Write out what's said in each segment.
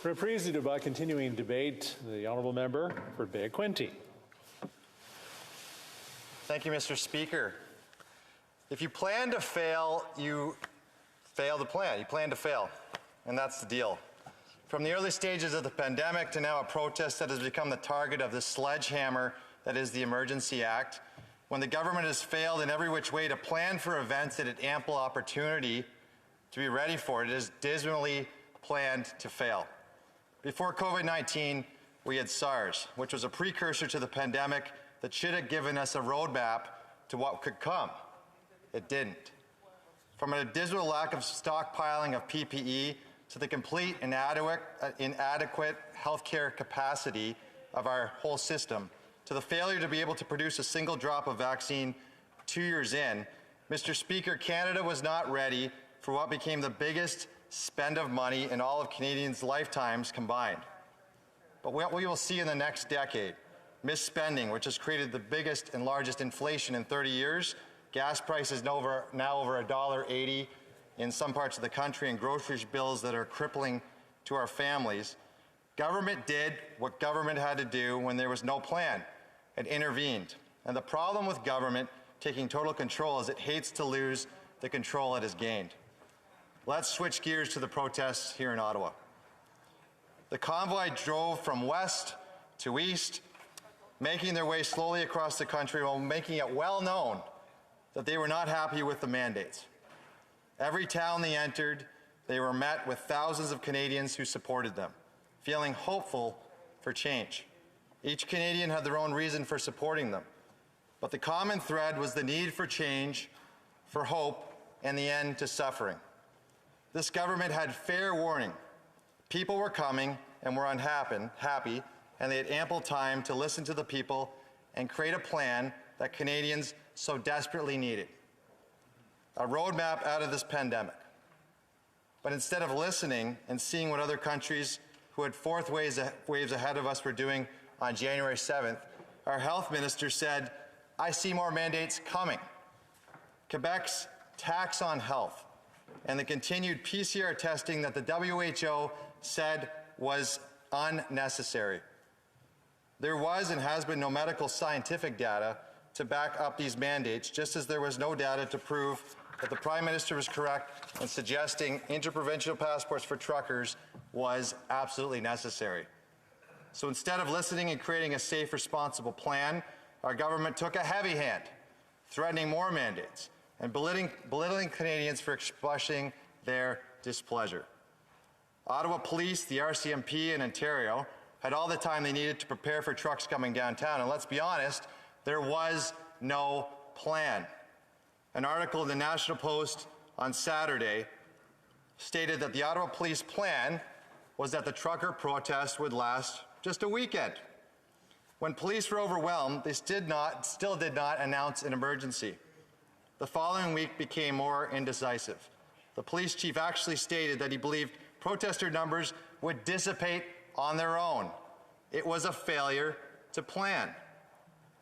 Reprise du débat, continuing debate, the honourable member for Bay-Quinte. Thank you, Mr. Speaker. If you plan to fail, you fail to plan. You plan to fail, and that's the deal. From the early stages of the pandemic to now a protest that has become the target of the sledgehammer that is the Emergency Act, when the government has failed in every which way to plan for events that had ample opportunity to be ready for, it is dismally planned to fail. Before COVID-19, we had SARS, which was a precursor to the pandemic that should have given us a roadmap to what could come. It didn't. From a dismal lack of stockpiling of PPE to the complete inadequate healthcare capacity of our whole system, to the failure to be able to produce a single drop of vaccine 2 years in, Mr. Speaker, Canada was not ready for what became the biggest spend of money in all of Canadians' lifetimes combined. But what we will see in the next decade, misspending, which has created the biggest and largest inflation in 30 years, gas prices now over $1.80 in some parts of the country, and grocery bills that are crippling to our families. Government did what government had to do when there was no plan. It intervened. And the problem with government taking total control is it hates to lose the control it has gained. Let's switch gears to the protests here in Ottawa. The convoy drove from west to east, making their way slowly across the country while making it well known that they were not happy with the mandates. Every town they entered, they were met with thousands of Canadians who supported them, feeling hopeful for change. Each Canadian had their own reason for supporting them, but the common thread was the need for change, for hope, and the end to suffering. This government had fair warning. People were coming and were unhappy, and they had ample time to listen to the people and create a plan that Canadians so desperately needed. A roadmap out of this pandemic. But instead of listening and seeing what other countries who had fourth waves ahead of us were doing on January 7th, our health minister said, "I see more mandates coming." Quebec's tax on health and the continued PCR testing that the WHO said was unnecessary. There was and has been no medical scientific data to back up these mandates, just as there was no data to prove that the Prime Minister was correct in suggesting interprovincial passports for truckers was absolutely necessary. So instead of listening and creating a safe, responsible plan, our government took a heavy hand, threatening more mandates and belittling Canadians for expressing their displeasure. Ottawa Police, the RCMP, and Ontario had all the time they needed to prepare for trucks coming downtown, and let's be honest, there was no plan. An article in the National Post on Saturday stated that the Ottawa Police plan was that the trucker protest would last just a weekend. When police were overwhelmed, they still did not announce an emergency. The following week became more indecisive. The police chief actually stated that he believed protester numbers would dissipate on their own. It was a failure to plan.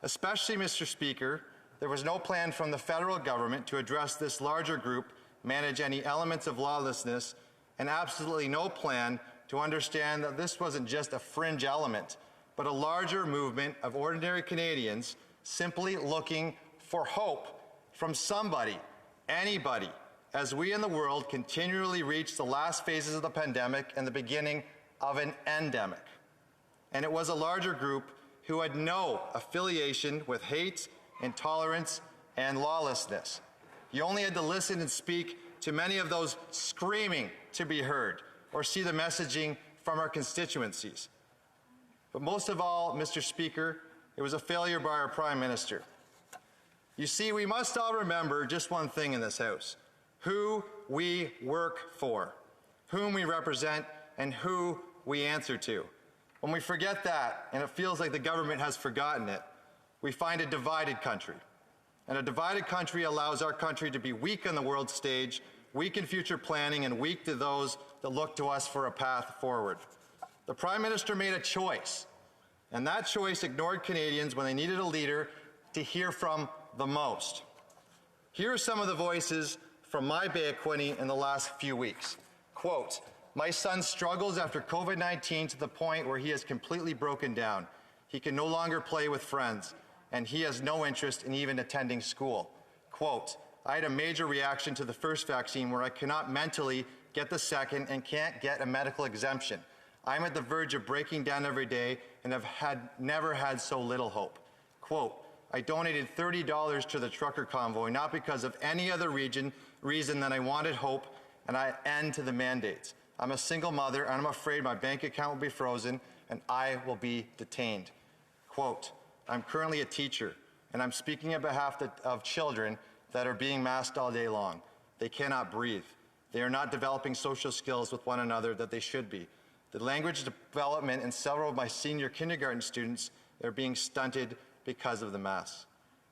Especially, Mr. Speaker, there was no plan from the federal government to address this larger group, manage any elements of lawlessness, and absolutely no plan to understand that this wasn't just a fringe element, but a larger movement of ordinary Canadians simply looking for hope from somebody, anybody, as we in the world continually reach the last phases of the pandemic and the beginning of an endemic. And it was a larger group who had no affiliation with hate, intolerance, and lawlessness. You only had to listen and speak to many of those screaming to be heard or see the messaging from our constituencies. But most of all, Mr. Speaker, it was a failure by our Prime Minister. You see, we must all remember just one thing in this House: who we work for, whom we represent, and who we answer to. When we forget that, and it feels like the government has forgotten it, we find a divided country. And a divided country allows our country to be weak on the world stage, weak in future planning, and weak to those that look to us for a path forward. The Prime Minister made a choice, and that choice ignored Canadians when they needed a leader to hear from the most. Here are some of the voices from my Bay-Quinte in the last few weeks. Quote, My son struggles after COVID-19 to the point where he has completely broken down. He can no longer play with friends, and he has no interest in even attending school. Quote, I had a major reaction to the first vaccine where I cannot mentally get the second and can't get a medical exemption. I'm at the verge of breaking down every day and have never had so little hope. Quote, I donated $30 to the trucker convoy, not because of any other reason than I wanted hope and an end to the mandates. I'm a single mother and I'm afraid my bank account will be frozen and I will be detained. Quote, I'm currently a teacher and I'm speaking on behalf of children that are being masked all day long. They cannot breathe. They are not developing social skills with one another that they should be. The language development in several of my senior kindergarten students are being stunted because of the masks.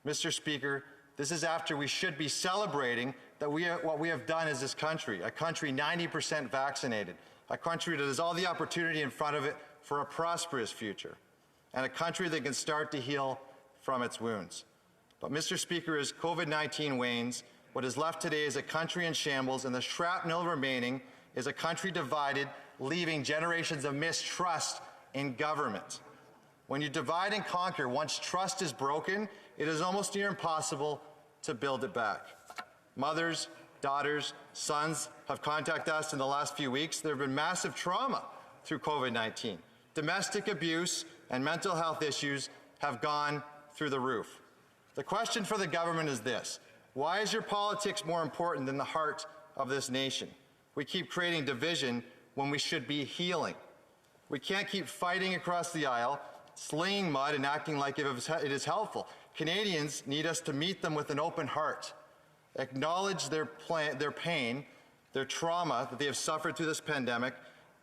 Mr. Speaker, this is after we should be celebrating that what we have done as this country, a country 90% vaccinated, a country that has all the opportunity in front of it for a prosperous future, and a country that can start to heal from its wounds. But Mr. Speaker, as COVID-19 wanes, what is left today is a country in shambles, and the shrapnel remaining is a country divided, leaving generations of mistrust in government. When you divide and conquer, once trust is broken, it is almost near impossible to build it back. Mothers, daughters, sons have contacted us in the last few weeks. There have been massive trauma through COVID-19. Domestic abuse and mental health issues have gone through the roof. The question for the government is this: why is your politics more important than the heart of this nation? We keep creating division when we should be healing. We can't keep fighting across the aisle, slinging mud and acting like it is helpful. Canadians need us to meet them with an open heart, acknowledge their pain, their trauma that they have suffered through this pandemic,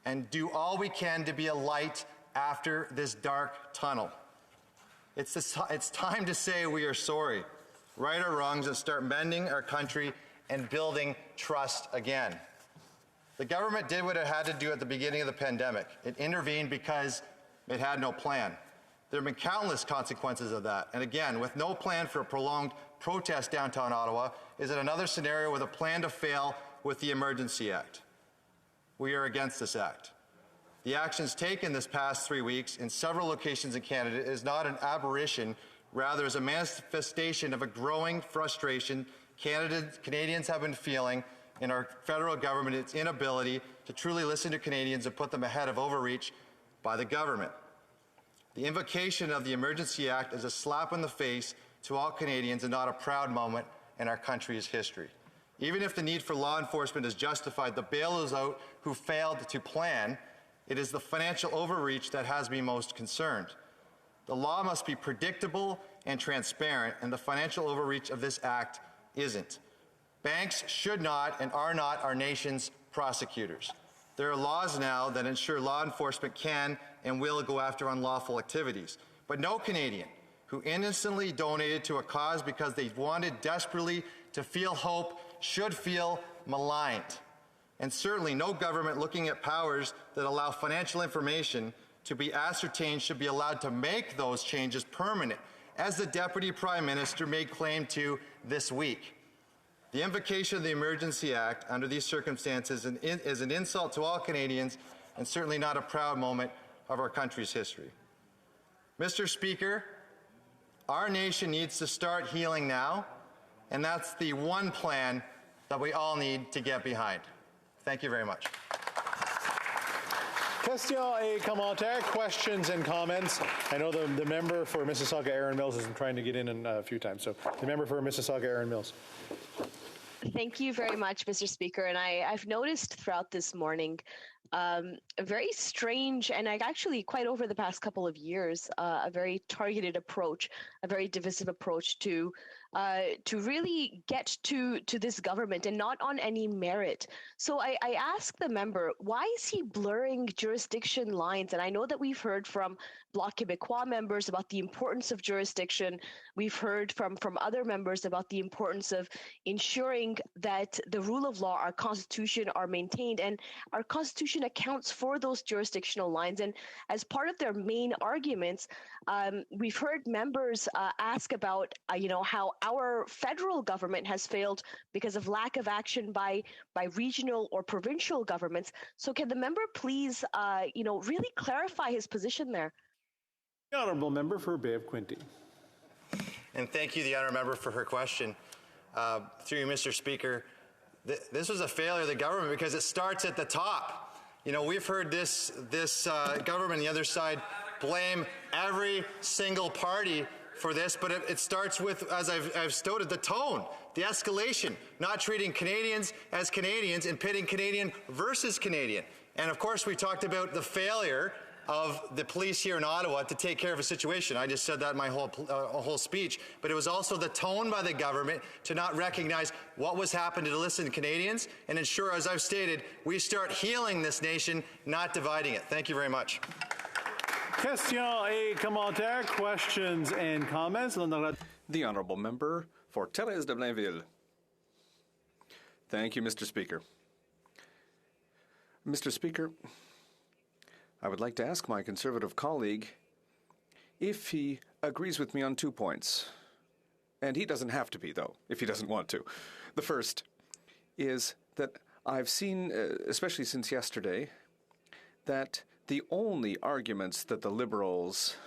and do all we can to be a light after this dark tunnel. It's time to say we are sorry, right our wrongs, and start mending our country and building trust again. The government did what it had to do at the beginning of the pandemic. It intervened because it had no plan. There have been countless consequences of that. And again, with no plan for a prolonged protest downtown Ottawa, is it another scenario with a plan to fail with the Emergency Act? We are against this act. The actions taken this past 3 weeks in several locations in Canada is not an aberration, rather is a manifestation of a growing frustration Canadians have been feeling in our federal government, its inability to truly listen to Canadians and put them ahead of overreach by the government. The invocation of the Emergency Act is a slap in the face to all Canadians and not a proud moment in our country's history. Even if the need for law enforcement is justified, the bailouts out who failed to plan, it is the financial overreach that has me most concerned. The law must be predictable and transparent, and the financial overreach of this act isn't. Banks should not and are not our nation's prosecutors. There are laws now that ensure law enforcement can and will go after unlawful activities. But no Canadian who innocently donated to a cause because they wanted desperately to feel hope should feel maligned. And certainly no government looking at powers that allow financial information to be ascertained should be allowed to make those changes permanent, as the Deputy Prime Minister made claim to this week. The invocation of the Emergency Act under these circumstances is an insult to all Canadians and certainly not a proud moment of our country's history. Mr. Speaker, our nation needs to start healing now, and that's the one plan that we all need to get behind. Thank you very much. Question et commentaire, questions and comments. I know the member for Mississauga Erin Mills has been trying to get in a few times. So the member for Mississauga Erin Mills. Thank you very much, Mr. Speaker. And I've noticed throughout this morning a very strange, and actually quite over the past couple of years, a very targeted approach, a very divisive approach to really get to this government, and not on any merit. So I ask the member, why is he blurring jurisdiction lines? And I know that we've heard from Bloc Québécois members about the importance of jurisdiction. We've heard from other members about the importance of ensuring that the rule of law, our Constitution, are maintained, and our Constitution accounts for those jurisdictional lines. And as part of their main arguments, we've heard members ask about, how our federal government has failed because of lack of action by regional or provincial governments. So can the member please, really clarify his position there? The honourable member for Bay of Quinte. And thank you, the honourable member, for her question. Through you, Mr. Speaker, this was a failure of the government because it starts at the top. You know, we've heard this government on the other side blame every single party for this, but it starts with, as I've stated, the tone, the escalation, not treating Canadians as Canadians and pitting Canadian versus Canadian. And of course, we talked about the failure of the police here in Ottawa to take care of a situation. I just said that in my whole speech, but it was also the tone by the government to not recognize what was happening to listen to Canadians and ensure, as I've stated, we start healing this nation, not dividing it. Thank you very much. Questions et commentaires, questions and comments. The honourable member for Thérèse de Blainville. Thank you, Mr. Speaker. Mr. Speaker, I would like to ask my Conservative colleague if he agrees with me on 2 points. And he doesn't have to be, though, if he doesn't want to. The first is that I've seen, especially since yesterday, that the only arguments that the Liberals,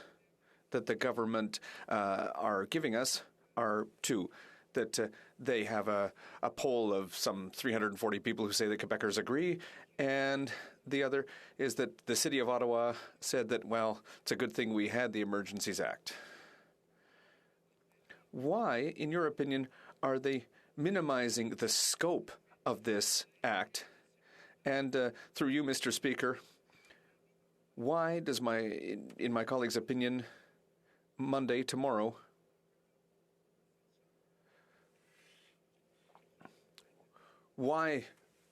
that the government are giving us are two. That they have a poll of some 340 people who say that Quebecers agree, and the other is that the City of Ottawa said that, well, it's a good thing we had the Emergencies Act. Why, in your opinion, are they minimizing the scope of this act? And through you, Mr. Speaker, why does in my colleague's opinion, Monday, tomorrow,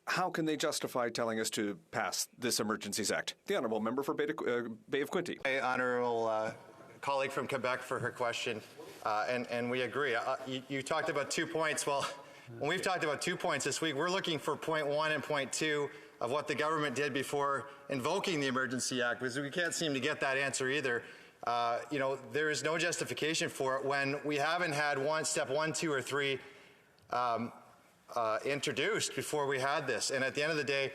how can they justify telling us to pass this Emergencies Act? The honourable member for Bay of Quinte. My honourable colleague from Quebec for her question, and we agree. You talked about 2 points. Well, when we've talked about 2 points this week, we're looking for point 1 and point 2 of what the government did before invoking the Emergency Act, because we can't seem to get that answer either. There is no justification for it when we haven't had step 1, 2, or 3 introduced before we had this. And at the end of the day,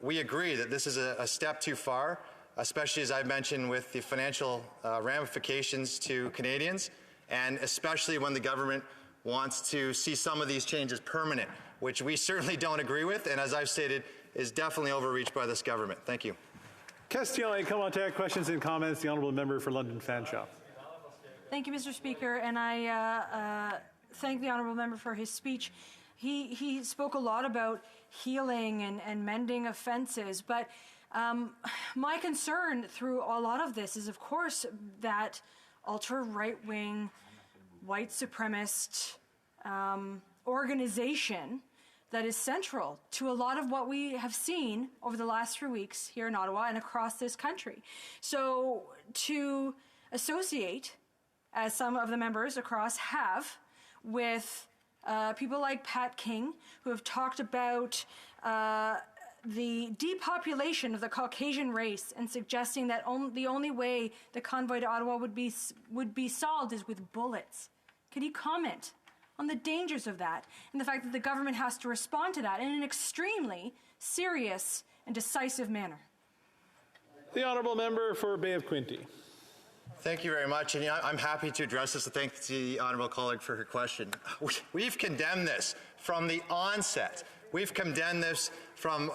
we agree that this is a step too far, especially as I mentioned with the financial ramifications to Canadians, and especially when the government wants to see some of these changes permanent, which we certainly don't agree with, and as I've stated, is definitely overreached by this government. Thank you. Questions et commentaires, questions and comments. The honourable member for London Fanshawe. Thank you, Mr. Speaker, and I thank the honourable member for his speech. He spoke a lot about healing and mending offences, but my concern through a lot of this is, of course, that ultra-right-wing, white supremacist organization that is central to a lot of what we have seen over the last few weeks here in Ottawa and across this country. So to associate, as some of the members across have, with people like Pat King, who have talked about the depopulation of the Caucasian race and suggesting that the only way the convoy to Ottawa would be solved is with bullets. Could he comment on the dangers of that and the fact that the government has to respond to that in an extremely serious and decisive manner? The honourable member for Bay of Quinte. Thank you very much, and I'm happy to address this. Thank the honourable colleague for her question. We've condemned this from the onset. We've condemned this from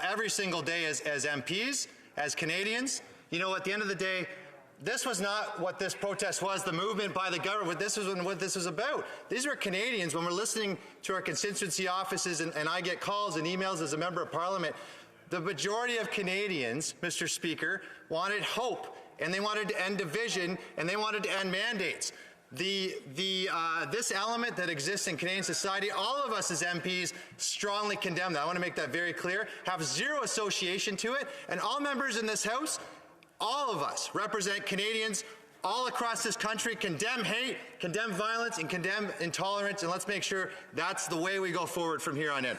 every single day as MPs, as Canadians. You know, at the end of the day, this was not what this protest was, the movement by the government. This was what this was about. These were Canadians. When we're listening to our constituency offices and I get calls and emails as a member of Parliament, the majority of Canadians, Mr. Speaker, wanted hope, and they wanted to end division, and they wanted to end mandates. This element that exists in Canadian society, all of us as MPs strongly condemn that. I want to make that very clear, have zero association to it, and all members in this House, all of us represent Canadians all across this country, condemn hate, condemn violence, and condemn intolerance, and let's make sure that's the way we go forward from here on in.